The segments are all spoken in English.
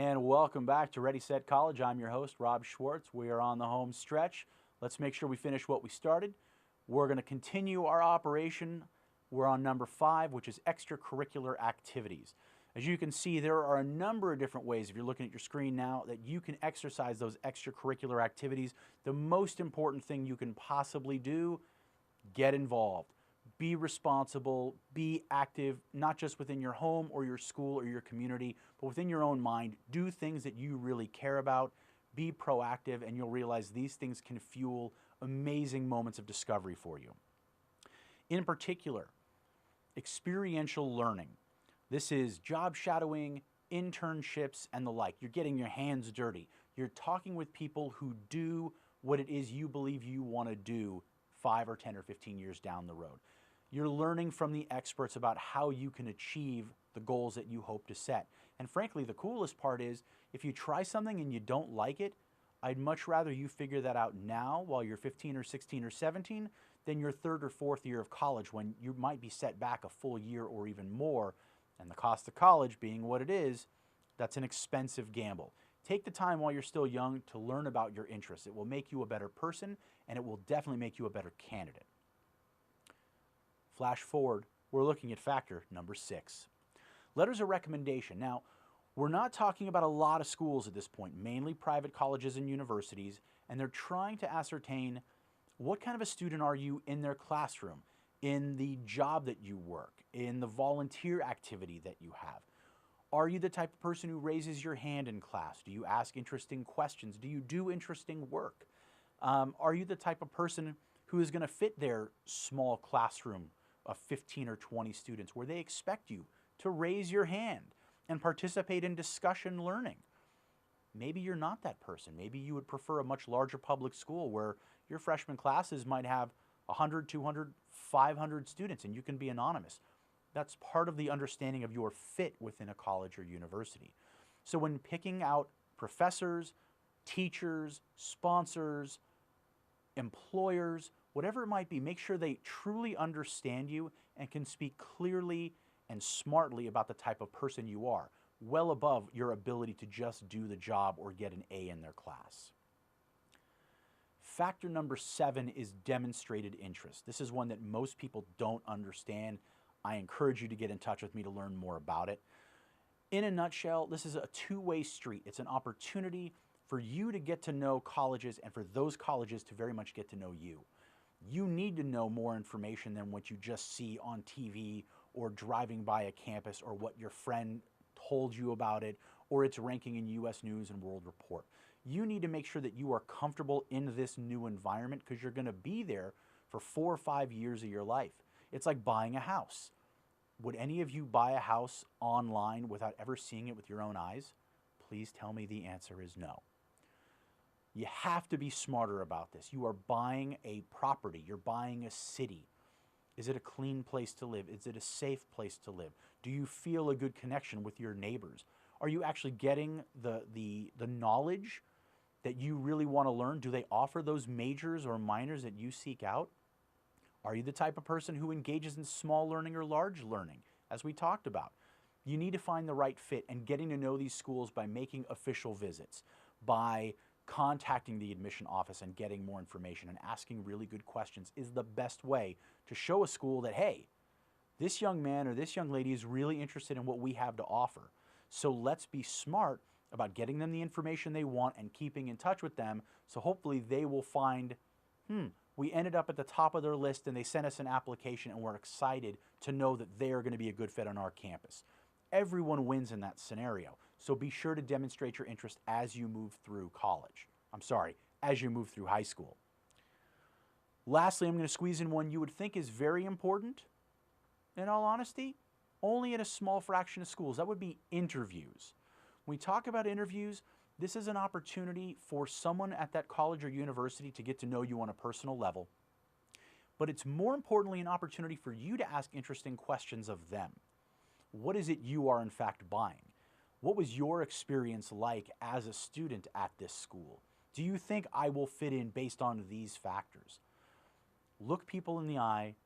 And welcome back to Ready Set College. I'm your host, Rob Schwartz. We are on the home stretch. Let's make sure we finish what we started. We're going to continue our operation. We're on number 5, which is extracurricular activities. As you can see, there are a number of different ways, if you're looking at your screen now, that you can exercise those extracurricular activities. The most important thing you can possibly do, get involved. Be responsible, be active, not just within your home or your school or your community, but within your own mind. Do things that you really care about. Be proactive, and you'll realize these things can fuel amazing moments of discovery for you. In particular, experiential learning. This is job shadowing, internships, and the like. You're getting your hands dirty. You're talking with people who do what it is you believe you want to do 5 or 10 or 15 years down the road. You're learning from the experts about how you can achieve the goals that you hope to set. And frankly, the coolest part is if you try something and you don't like it, I'd much rather you figure that out now while you're 15 or 16 or 17 than your 3rd or 4th year of college when you might be set back a full year or even more. And the cost of college being what it is, that's an expensive gamble. Take the time while you're still young to learn about your interests. It will make you a better person, and it will definitely make you a better candidate. Flash forward, we're looking at factor number 6. Letters of recommendation. Now, we're not talking about a lot of schools at this point, mainly private colleges and universities, and they're trying to ascertain what kind of a student are you in their classroom, in the job that you work, in the volunteer activity that you have. Are you the type of person who raises your hand in class? Do you ask interesting questions? Do you do interesting work? Are you the type of person who is going to fit their small classroom of 15 or 20 students where they expect you to raise your hand and participate in discussion learning? Maybe you're not that person. Maybe you would prefer a much larger public school where your freshman classes might have 100, 200, 500 students and you can be anonymous. That's part of the understanding of your fit within a college or university. So when picking out professors, teachers, sponsors, employers, whatever it might be, make sure they truly understand you and can speak clearly and smartly about the type of person you are, well above your ability to just do the job or get an A in their class. Factor number 7 is demonstrated interest. This is one that most people don't understand. I encourage you to get in touch with me to learn more about it. In a nutshell, this is a two-way street. It's an opportunity for you to get to know colleges and for those colleges to very much get to know you. You need to know more information than what you just see on TV or driving by a campus or what your friend told you about it or its ranking in U.S. News and World Report. You need to make sure that you are comfortable in this new environment because you're going to be there for 4 or 5 years of your life. It's like buying a house. Would any of you buy a house online without ever seeing it with your own eyes? Please tell me the answer is no. You have to be smarter about this. You are buying a property. You're buying a city. Is it a clean place to live? Is it a safe place to live? Do you feel a good connection with your neighbors? Are you actually getting the knowledge that you really want to learn? Do they offer those majors or minors that you seek out? Are you the type of person who engages in small learning or large learning, as we talked about? You need to find the right fit, and getting to know these schools by making official visits, by contacting the admission office and getting more information and asking really good questions is the best way to show a school that, hey, this young man or this young lady is really interested in what we have to offer. So let's be smart about getting them the information they want and keeping in touch with them, so hopefully they will find, we ended up at the top of their list and they sent us an application and we're excited to know that they are going to be a good fit on our campus. Everyone wins in that scenario. So be sure to demonstrate your interest as you move through college. As you move through high school. Lastly, I'm going to squeeze in one you would think is very important. In all honesty, only in a small fraction of schools. That would be interviews. When we talk about interviews, this is an opportunity for someone at that college or university to get to know you on a personal level. But it's more importantly an opportunity for you to ask interesting questions of them. What is it you are in fact buying? What was your experience like as a student at this school? Do you think I will fit in based on these factors? Look people in the eye,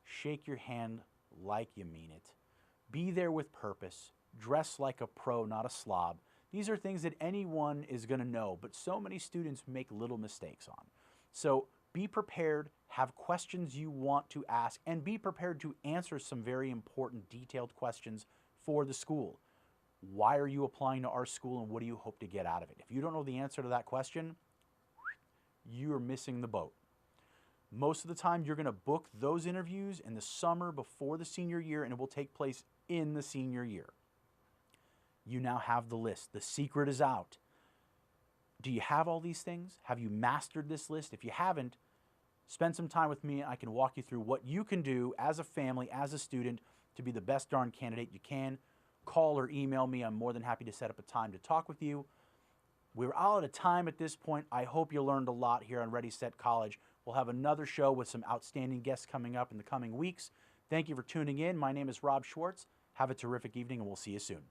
shake your hand like you mean it, be there with purpose, dress like a pro, not a slob. These are things that anyone is going to know, but so many students make little mistakes on. So be prepared, have questions you want to ask, and be prepared to answer some very important detailed questions for the school. Why are you applying to our school and what do you hope to get out of it? If you don't know the answer to that question, you are missing the boat. Most of the time, you're going to book those interviews in the summer before the senior year, and it will take place in the senior year. You now have the list. The secret is out. Do you have all these things? Have you mastered this list? If you haven't, spend some time with me. I can walk you through what you can do as a family, as a student, to be the best darn candidate you can. Call or email me. I'm more than happy to set up a time to talk with you. We're out of time at this point. I hope you learned a lot here on Ready, Set, College. We'll have another show with some outstanding guests coming up in the coming weeks. Thank you for tuning in. My name is Rob Schwartz. Have a terrific evening, and we'll see you soon.